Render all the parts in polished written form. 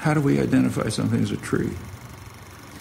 How do we identify something as a tree?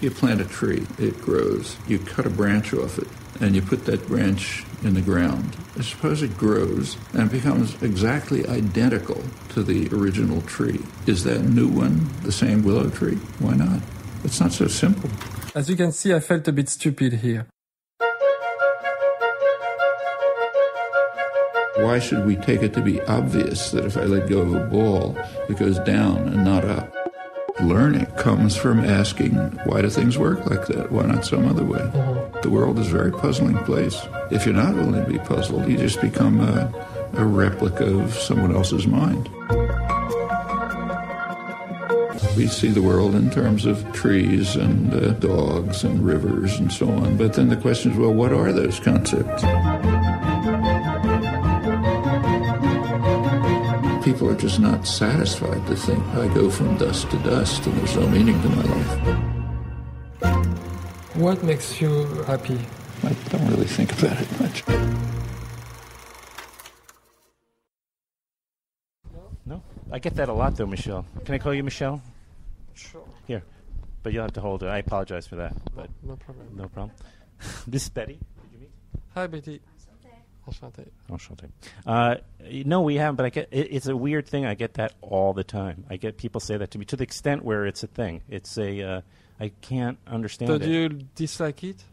You plant a tree, it grows. You cut a branch off it, and you put that branch in the ground. Suppose it grows and becomes exactly identical to the original tree. Is that new one the same willow tree? Why not? It's not so simple. As you can see, I felt a bit stupid here. Why should we take it to be obvious that if I let go of a ball, it goes down and not up? Learning comes from asking, why do things work like that? Why not some other way? The world is a very puzzling place. If you're not willing to be puzzled, you just become a replica of someone else's mind. We see the world in terms of trees and dogs and rivers and so on. But then the question is, well, what are those concepts? People are just not satisfied to think, I go from dust to dust and there's no meaning to my life. What makes you happy? I don't really think about it much. No? I get that a lot, though, Michel. Can I call you Michel? Sure. Here. But you'll have to hold it. I apologize for that. But no problem. No problem. This is Betty. Did you meet? Hi, Betty. Enchanté. No, we haven't, but it's a weird thing. I get that all the time. I get people say that to me to the extent where it's a thing. It's a, I can't understand it. Do you dislike it?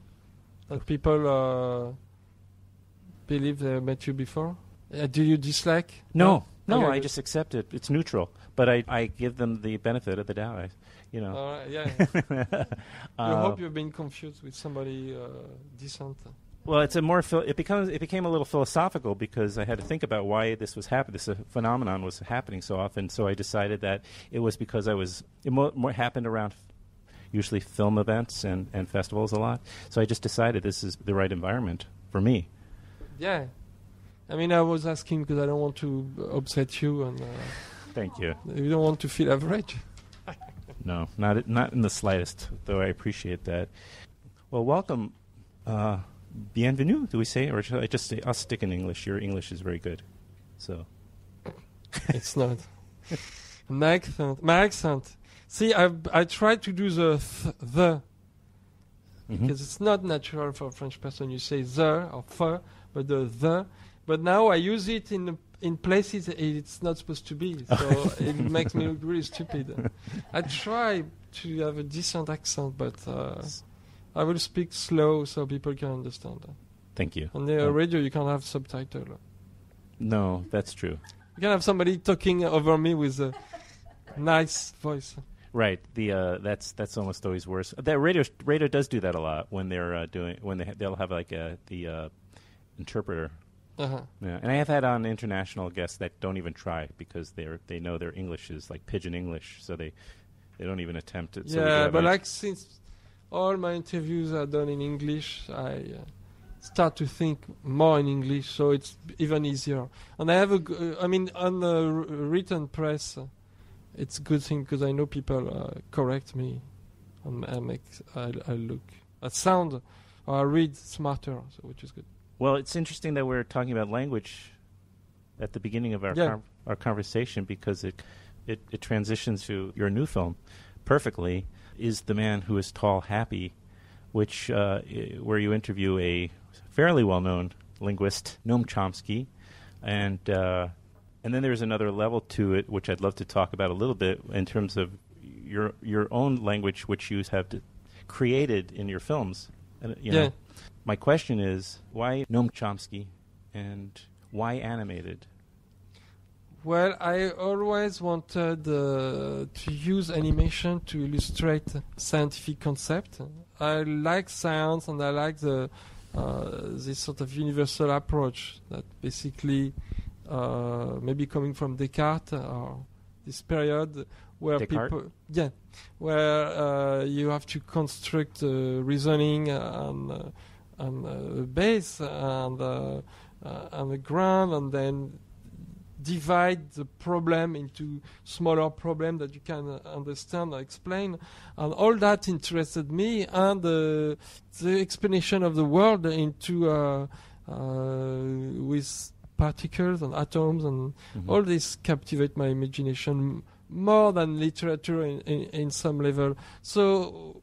That people believe they met you before? Do you dislike? No, I just accept it. It's neutral. But I give them the benefit of the doubt. Yeah. You hope you've been confused with somebody decent. Well, it became a little philosophical because I had to think about why this was happening. This phenomenon was happening so often. So I decided that it was because it more happened around usually film events and festivals a lot. So I just decided this is the right environment for me. Yeah, I mean, I was asking because I don't want to upset you, and thank you. You don't want to feel average. No, not in the slightest. Though I appreciate that. Well, welcome. Bienvenue, do we say? Or should I just say, I'll stick in English. Your English is very good. So. It's not. My accent. See, I tried to do the. Because it's not natural for a French person. You say the or fe, but the. But now I use it in places it's not supposed to be. So it makes me look really stupid. I try to have a decent accent, but... I will speak slow so people can understand. Thank you. On the radio, you can't have subtitle. No, that's true. You can have somebody talking over me with a nice voice. Right. That's almost always worse. That radio does do that a lot when they're they'll have like the interpreter. Uh-huh. Yeah, and I have had on international guests that don't even try because they know their English is like pidgin English, so they don't even attempt it. Yeah, so but like since all my interviews are done in English, I start to think more in English, so it's even easier. And I have on the written press, it's a good thing because I know people correct me, and I sound, or I read smarter, so which is good. Well, it's interesting that we're talking about language at the beginning of our conversation because it transitions to your new film perfectly. Is The Man Who Is Tall Happy, which where you interview a fairly well-known linguist, Noam Chomsky, and then there's another level to it which I'd love to talk about a little bit in terms of your own language, which you have created in your films. You know, my question is, why Noam Chomsky and why animated? Well, I always wanted to use animation to illustrate scientific concept. I like science, and I like this sort of universal approach that basically maybe coming from Descartes or this period where Descartes? where you have to construct reasoning and base and the ground, and then divide the problem into smaller problems that you can understand or explain. And all that interested me, and the explanation of the world into with particles and atoms and all this captivate my imagination more than literature in some level. So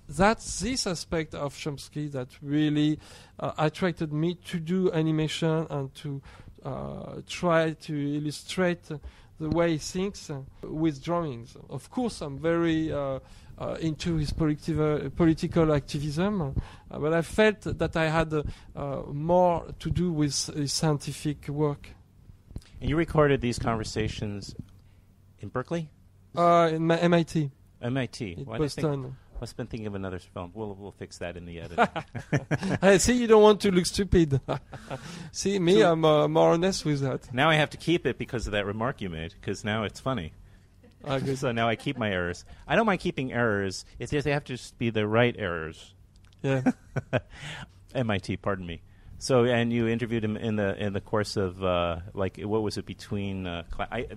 that's this aspect of Chomsky that really attracted me to do animation and to try to illustrate the way he thinks with drawings. Of course, I'm very into his political activism, but I felt that I had more to do with his scientific work. And you recorded these conversations in Berkeley? In MIT. MIT. In Boston. I must have been thinking of another film. We'll fix that in the editing. I see you don't want to look stupid. See, me, I'm more honest with that. Now I have to keep it because of that remark you made, because now it's funny. So now I keep my errors. I don't mind keeping errors. It's just they have to just be the right errors. Yeah. MIT, pardon me. So, and you interviewed him in the course of what was it between? The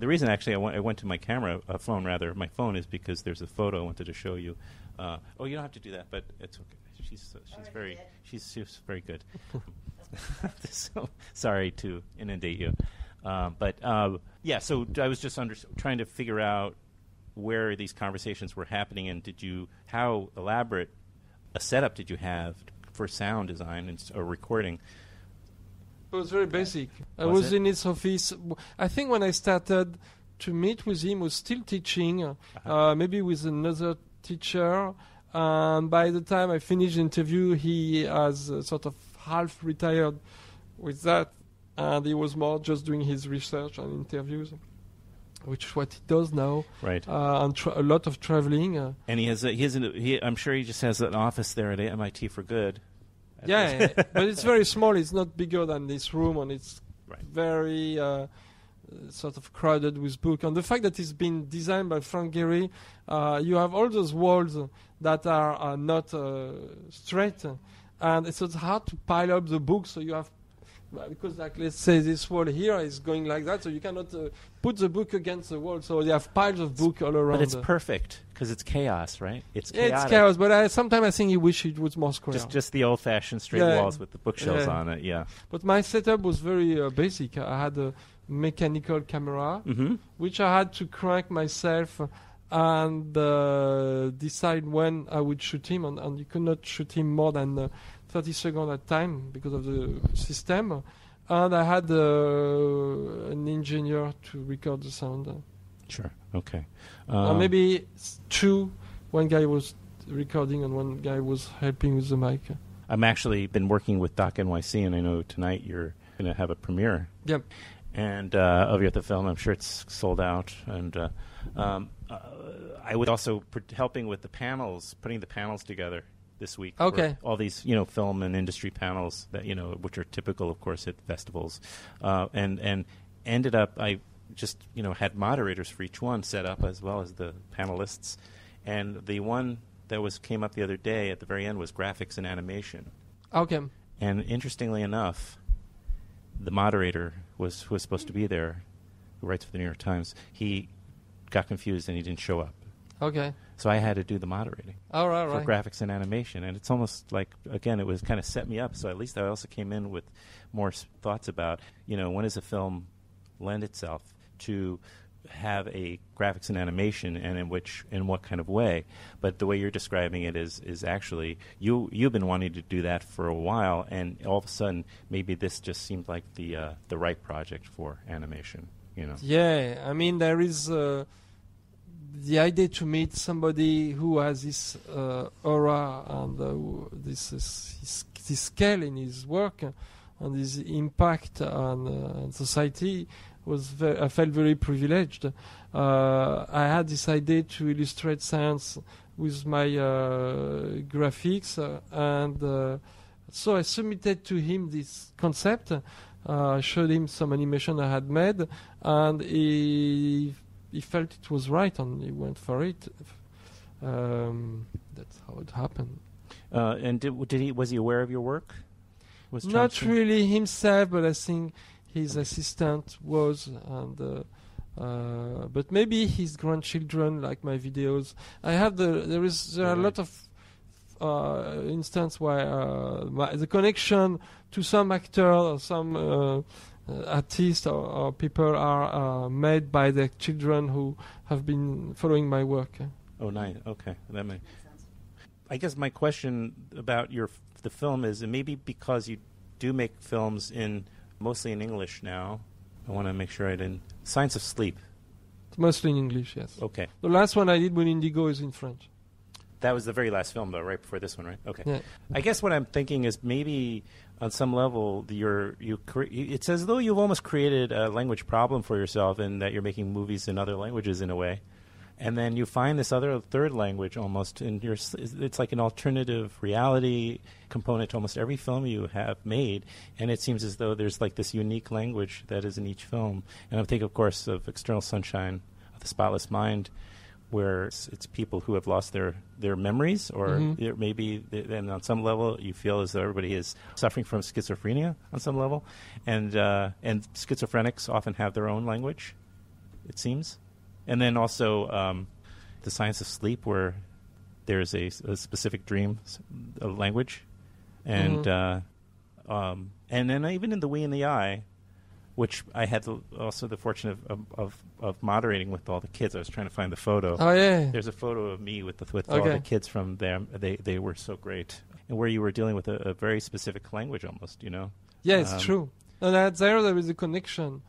reason actually I went to my my phone is because there's a photo I wanted to show you. You don't have to do that, but it's okay. She's very good. So sorry to inundate you, yeah. So I was just trying to figure out where these conversations were happening, and how elaborate a setup did you have for sound design or recording? It was very basic. I was in his office. I think when I started to meet with him, was still teaching, maybe with another teacher. And by the time I finished the interview, he has sort of half retired with that, and he was more just doing his research and interviews, which is what he does now. Right. And a lot of traveling. And I'm sure he just has an office there at MIT for good. Yeah, but it's very small. It's not bigger than this room, and it's very sort of crowded with books. And the fact that it's been designed by Frank Gehry, you have all those walls that are not straight, and it's hard to pile up the books. So you have, because like let's say this wall here is going like that, so you cannot put the book against the wall. So you have piles of books all around. But it's perfect because it's chaos, right? It's chaotic. Yeah, it's chaos. But sometimes I think he wish it was more square. Just the old-fashioned straight walls with the bookshelves on it. Yeah. But my setup was very basic. I had a mechanical camera, which I had to crank myself and decide when I would shoot him, and you could not shoot him more than 30 seconds at a time because of the system. And I had an engineer to record the sound. Sure. Okay. Maybe two. One guy was recording and one guy was helping with the mic. I'm actually been working with Doc NYC, and I know tonight you're going to have a premiere. Yep. And of the film, I'm sure it's sold out. And I was also helping with the panels, putting the panels together this week. Okay. All these, film and industry panels that which are typical, of course, at festivals, and ended up I just had moderators for each one set up as well as the panelists, and the one that came up the other day at the very end was graphics and animation. Okay. And interestingly enough, the moderator who was supposed to be there, who writes for the New York Times, he got confused and he didn't show up. Okay. So I had to do the moderating for graphics and animation. And it's almost like, again, it was kind of set me up. So at least I also came in with more thoughts about, when does a film lend itself to have a graphics and animation, and in what kind of way. But the way you're describing it is actually, you've been wanting to do that for a while, and all of a sudden maybe this just seemed like the right project for animation. Yeah, I mean there is the idea to meet somebody who has this aura and this scale in his work and his impact on society I felt very privileged. I had this idea to illustrate science with my graphics, and so I submitted to him this concept. I showed him some animation I had made, and he felt it was right, and he went for it. That's how it happened. And was he aware of your work? Not really himself, but I think his assistant was, and but maybe his grandchildren like my videos. I have there are a lot of instances where the connection to some actor or some artists or people are made by their children who have been following my work. Oh, nice. Okay, that makes sense. I guess my question about the film is, and maybe because you do make films mostly in English now, I want to make sure I didn't. Science of Sleep. It's mostly in English, yes. Okay. The last one I did with Indigo is in French. That was the very last film, though, right before this one, right? Okay. Yeah. I guess what I'm thinking is maybe on some level, it's as though you've almost created a language problem for yourself in that you're making movies in other languages in a way. And then you find this other third language almost, and it's like an alternative reality component to almost every film you have made. And it seems as though there's like this unique language that is in each film. And I'm thinking, of course, of External Sunshine of the Spotless Mind, where it's people who have lost their memories, or maybe then on some level you feel as though everybody is suffering from schizophrenia on some level. And schizophrenics often have their own language, it seems. And then also the Science of Sleep, where there's a specific dream language. And and then even in The We and the I, which I had also the fortune of moderating with all the kids. I was trying to find the photo. Oh, yeah. There's a photo of me with all the kids from them. They were so great. And where you were dealing with a very specific language almost, you know? Yeah, it's true. And there is a connection.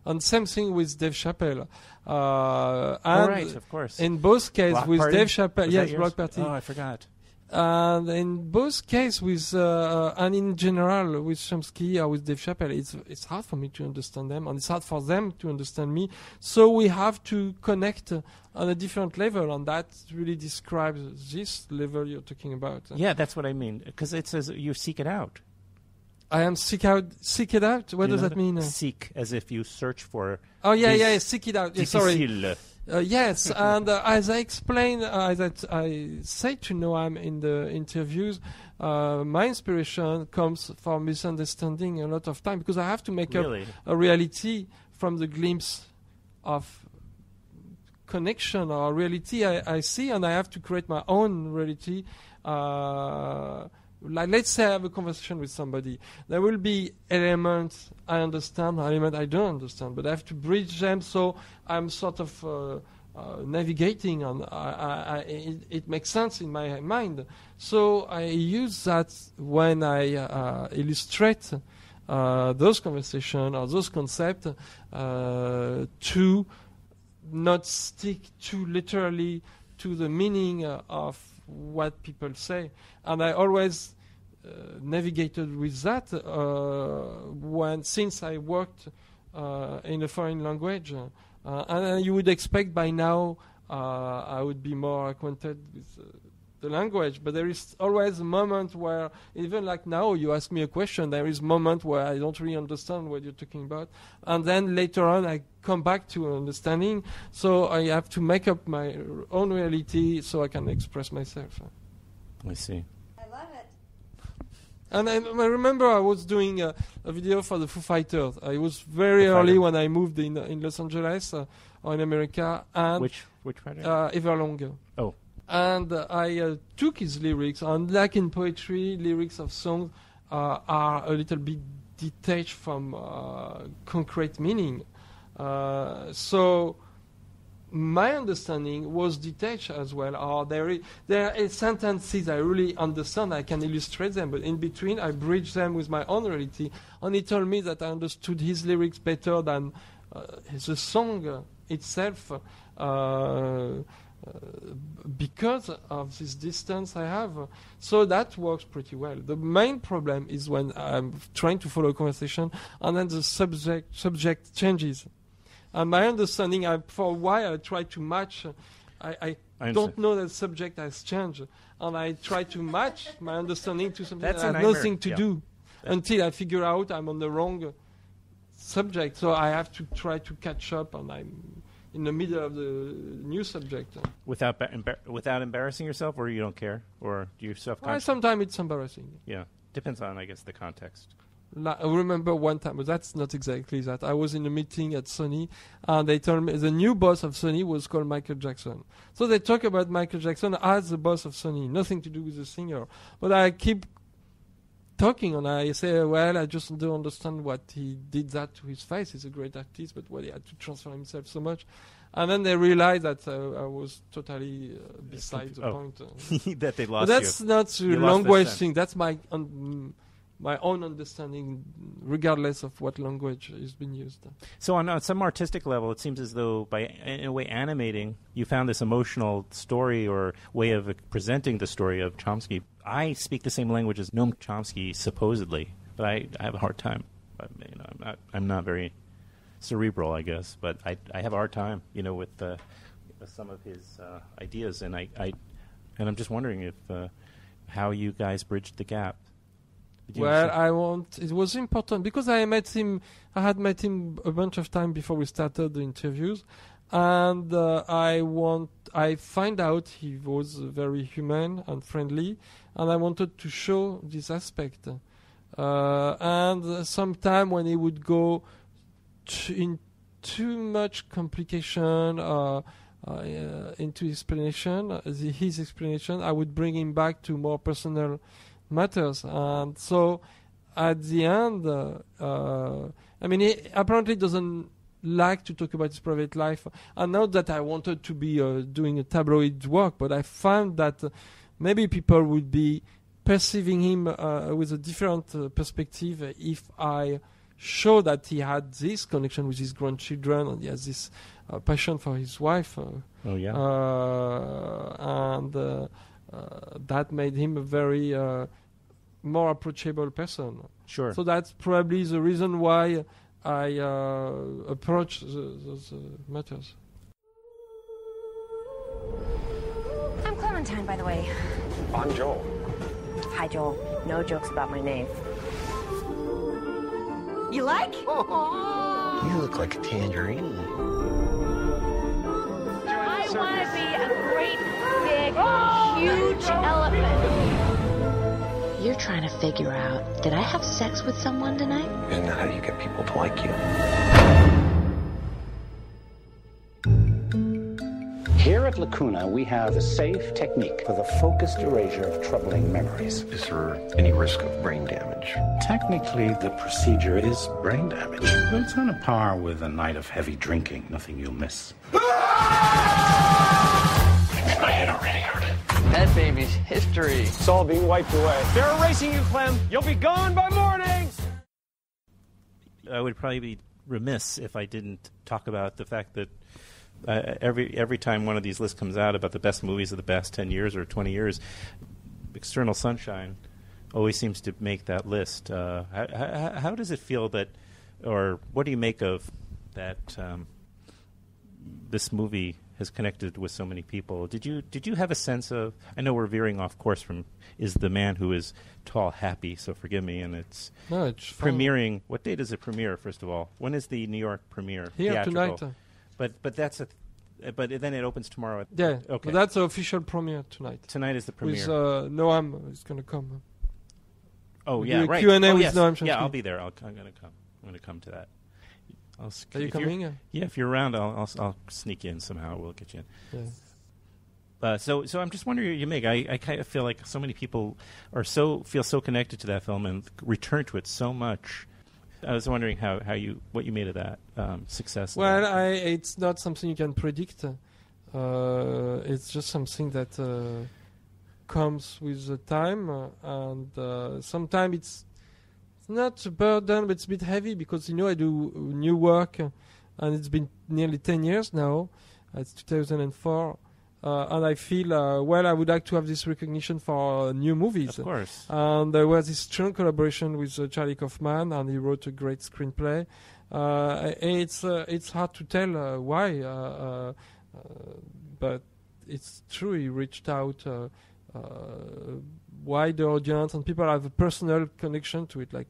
And same thing with Dave Chappelle. Right, of course. In both cases, with Dave Chappelle, yes, Block Party. Oh, I forgot. And in both cases, and in general, with Chomsky or with Dave Chappelle, it's hard for me to understand them, and it's hard for them to understand me. So we have to connect on a different level, and that really describes this level you're talking about. Yeah, that's what I mean, because it says you seek it out. I am seek it out? What does that mean? Seek, as if you search for... Oh, yeah, seek it out. Yeah, sorry. Yes, and as I explained, as I say to Noam in the interviews, my inspiration comes from misunderstanding a lot of time, because I have to make up a reality from the glimpse of connection or reality I see, and I have to create my own reality. Like, let's say I have a conversation with somebody. There will be elements I understand, elements I don't understand, but I have to bridge them, so I'm sort of navigating, and it makes sense in my mind. So I use that when I illustrate those conversations or those concepts to not stick too literally to the meaning of what people say. And I always navigated with that since I worked in a foreign language. And you would expect by now I would be more acquainted with the language, but there is always a moment where, even like now, you ask me a question, there is a moment where I don't really understand what you're talking about, and then later on I come back to understanding, so I have to make up my own reality so I can express myself. I see. I love it. And I remember I was doing a video for the Foo Fighters. I was very early when I moved in Los Angeles or in America. And which project? Everlong. Oh. And I took his lyrics, and like in poetry, lyrics of songs are a little bit detached from concrete meaning. So my understanding was detached as well. Or there are sentences I really understand, I can illustrate them, but in between I bridge them with my own reality. And he told me that I understood his lyrics better than the song itself, because of this distance I have. So that works pretty well. The main problem is when I'm trying to follow a conversation and then the subject changes. And my understanding, for a while I try to match. I don't know that the subject has changed, and I try to match my understanding to something that has nothing to do until I figure out I'm on the wrong subject. So I have to try to catch up, and I'm in the middle of the new subject. Without embarrassing yourself, or you don't care, or do you self-conscious? Sometimes it's embarrassing. Yeah, depends on, I guess, the context. I remember one time, but that's not exactly that. I was in a meeting at Sony, and they told me the new boss of Sony was called Michael Jackson. So they talk about Michael Jackson as the boss of Sony, nothing to do with the singer. But I keep talking, and I say, well, I just don't understand what he did that to his face. He's a great artist, but he had to transform himself so much. And then they realized that I was totally beside the point. That they lost but that's you. not a language thing. That's my own understanding, regardless of what language is being used. So on some artistic level, it seems as though by, in a way, animating, you found this emotional story or way of presenting the story of Chomsky. I speak the same language as Noam Chomsky, supposedly, but I have a hard time. I'm not very cerebral, I guess, but I have a hard time, with some of his ideas, and I'm just wondering if how you guys bridged the gap. Well, it was important because I had met him a bunch of times before we started the interviews, and I find out he was very human and friendly, and I wanted to show this aspect. And sometime when he would go in too much complication into his explanation, I would bring him back to more personal matters. And so at the end, he apparently doesn't like to talk about his private life. And not that I wanted to be doing a tabloid work, but I found that maybe people would be perceiving him with a different perspective if I show that he had this connection with his grandchildren and he has this passion for his wife. And that made him a very more approachable person. Sure. So that's probably the reason why I approach those matters. I'm Clementine, by the way. I'm Joel. Hi, Joel. No jokes about my name. You like? You look like a tangerine. I want to be a great, big, huge elephant. You're trying to figure out, did I have sex with someone tonight? And how do you get people to like you? Here at Lacuna, we have a safe technique for the focused erasure of troubling memories. Is there any risk of brain damage? Technically, the procedure is brain damage, but it's on a par with a night of heavy drinking. Nothing you'll miss. I'm in my head already, Arden. That baby's history. It's all being wiped away. They're erasing you, Clem. You'll be gone by morning. I would probably be remiss if I didn't talk about the fact that every time one of these lists comes out about the best movies of the past 10 years or 20 years, External Sunshine always seems to make that list. How does it feel that, or what do you make of that this movie has connected with so many people? Did you have a sense of, I know we're veering off course from Is the Man Who Is Tall Happy, so forgive me, and it's premiering. What date is it premiere, first of all? When is the New York premiere? Here theatrical? Tonight. But that's but then it opens tomorrow. Yeah, okay. That's the official premiere tonight. Tonight is the premiere. With Noam is going to come. Oh yeah, right. Q&A with yes. Noam Chomsky. Yeah, I'll be there. I'm going to come. I'm going to come to that. Are you coming? Yeah, if you're around, I'll sneak in somehow. We'll get you in. Yeah. So I'm just wondering what you make. I kind of feel like so many people feel so connected to that film and return to it so much. I was wondering what you made of that success. Well, it's not something you can predict. It's just something that comes with the time, and sometimes it's not a burden, but it's a bit heavy because I do new work, and it's been nearly 10 years now. It's 2004. And I feel, I would like to have this recognition for new movies. Of course. And there was this strong collaboration with Charlie Kaufman, and he wrote a great screenplay. It's hard to tell why, but it's true. He reached out wider audience, and people have a personal connection to it. Like,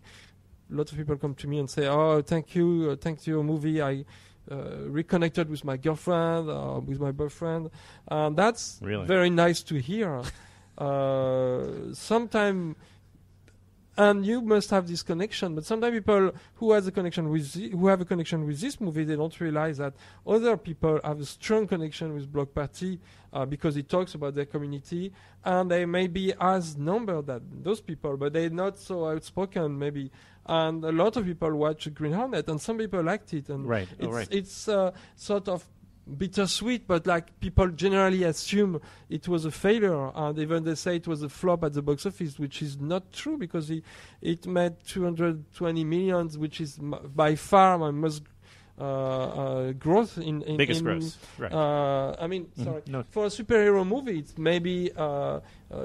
lots of people come to me and say, "Oh, thanks to your movie, I reconnected with my girlfriend, with my boyfriend," and that's really very nice to hear. Sometimes And you must have this connection. But sometimes people who have a connection with this movie, they don't realize that other people have a strong connection with Bloc Party because it talks about their community, and they may be as numbered than those people, but they're not so outspoken maybe. And a lot of people watch Green Hornet, and some people liked it. And it's sort of bittersweet, but like people generally assume it was a failure, and even they say it was a flop at the box office, which is not true because it made 220 million, which is by far my most growth in biggest growth. Right. I mean, sorry, for a superhero movie, it's maybe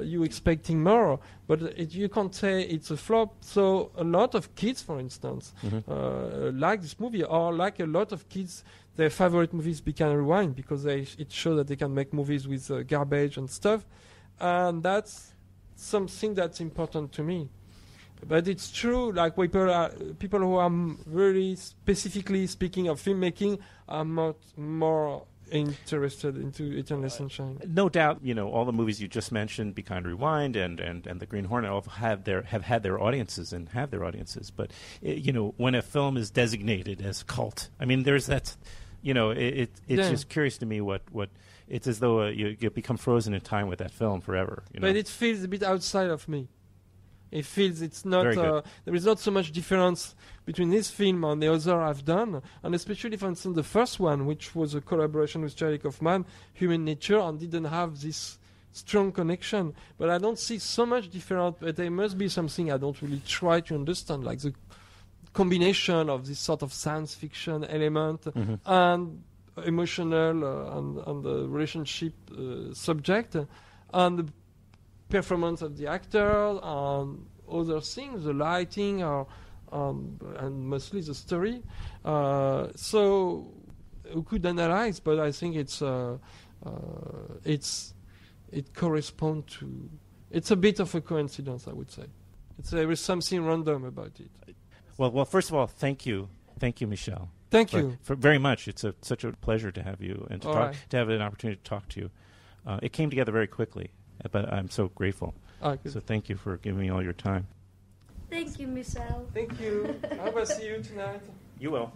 you expecting more, but you can't say it's a flop. So a lot of kids, for instance, like this movie, or like a lot of kids, their favorite movies become Rewind because it shows that they can make movies with garbage and stuff, and that's something that's important to me. But it's true, like people who are really specifically speaking of filmmaking are much more interested into Eternal Sunshine. No doubt, all the movies you just mentioned, Be Kind, Rewind, and The Green Hornet, all have had their audiences and have their audiences. But when a film is designated as cult, I mean, there's that. It's just curious to me what it's as though you become frozen in time with that film forever. But it feels a bit outside of me. It feels it's not. There is not so much difference between this film and the other I've done, and especially, for instance, the first one, which was a collaboration with Charlie Kaufman, Human Nature, and didn't have this strong connection. But I don't see so much difference. But there must be something I don't really try to understand, like the combination of this sort of science fiction element and emotional and the relationship subject, and the performance of the actor and other things, the lighting, and mostly the story. So we could analyze, but I think it corresponds to. It's a bit of a coincidence, I would say. There is something random about it. Well, first of all, thank you, Michel. Thank you very much. It's such a pleasure to have you and to have an opportunity to talk to you. It came together very quickly, but I'm so grateful. So thank you for giving me all your time. Thank you, Michel. Thank you. I will see you tonight. You will.